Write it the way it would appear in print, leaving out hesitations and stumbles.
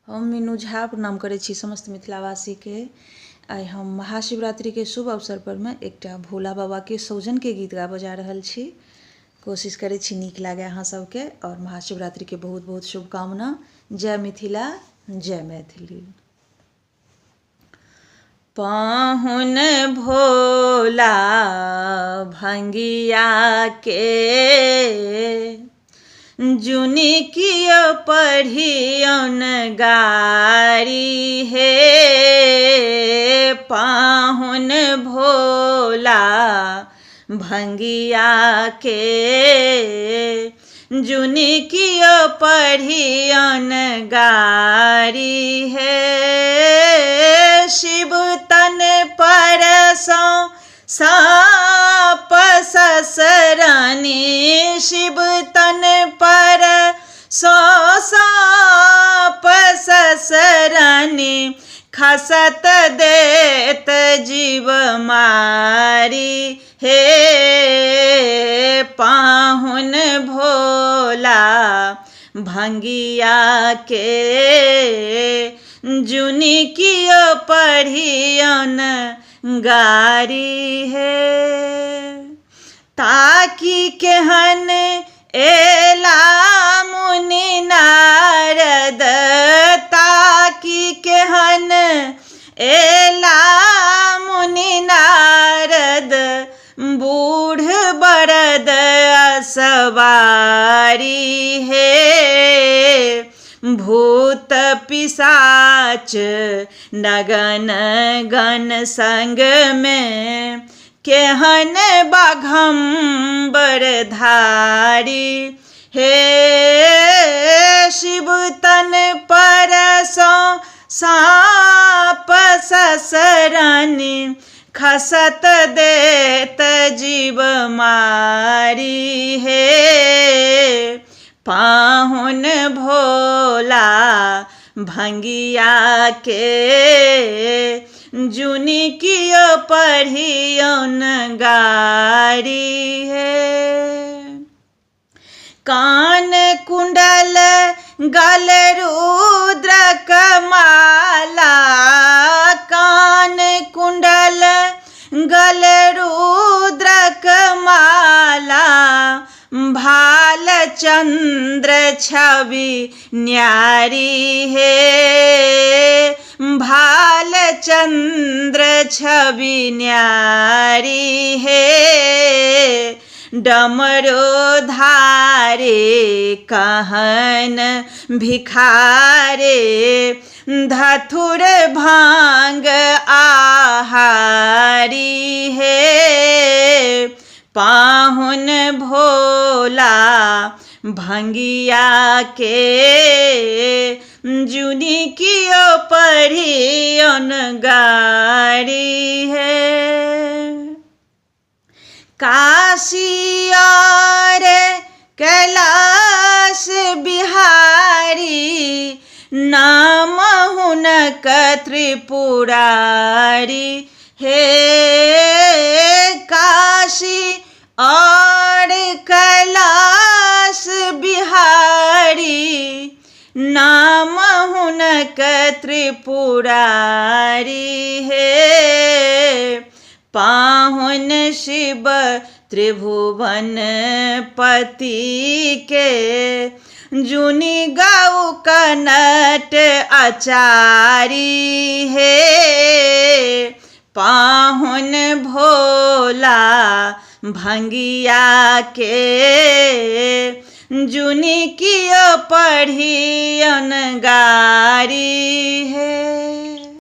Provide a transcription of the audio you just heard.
हम मीनू झा प्रणाम करै छी समस्त मिथिलावासीके। आइ हम महाशिवरात्रिके शुभ अवसर पर में एकटा भोला बाबा के सौजन के गीत गाबऽ जा रहल छी। कोशिश करै छी नीक लागे अहाँ सबके, और महाशिवरात्रि के बहुत बहुत शुभकामना। जय मिथिला, जय मैथिली। पाहुन भोला भंगिया के जुनी कियो पढ़ियौन गारी हे। पाहुन भोला भंगिया के जुनी कियो पढ़ियौन गारी हे। शिव तन परसों साप ससुरानी, शिव तन पर साप ससुरानी, खसत देत जीव मारी हे। पाहुन भोला भंगिया के जुनी कियो पढ़ियौन गारी है। ताकि केहन एला मुनि नारद, ताकि केहन एला मुनि नारद, बूढ़ बरद असवारी हे। भूत पिशाच नगन गण संग में, केहन बाघंबर धारी हे। शिव तन परसों साप ससुरानी, खसत देत जीव मारी हे। पाहुन भोला भंगिया के जुनी कियो पढ़ियौन गारी है। कान कुंडल गल रुद्रक माला, कान कुंडल गल रुद्रक माला, भाल चंद्र छवि न्यारी है। भाल चंद्र छवि न्यारी है। डमरो धारे कहन भिखारे, धथुर भांग आहारी है। पाहुन भोला भंगिया के जुनी कियो पढ़ियौन गारी है। काशी और कैलाश बिहारी, नाम हुनक त्रिपुरारी हे। काशी और कैलाश बिहारी, नाम हुनक त्रिपुरारी हे। पाहुन शिव त्रिभुवन पति के, जुनी गौ कनट आचारी हे। पाहुन भोला भंगिया के जुनी कियो पढ़ियौन गारी है।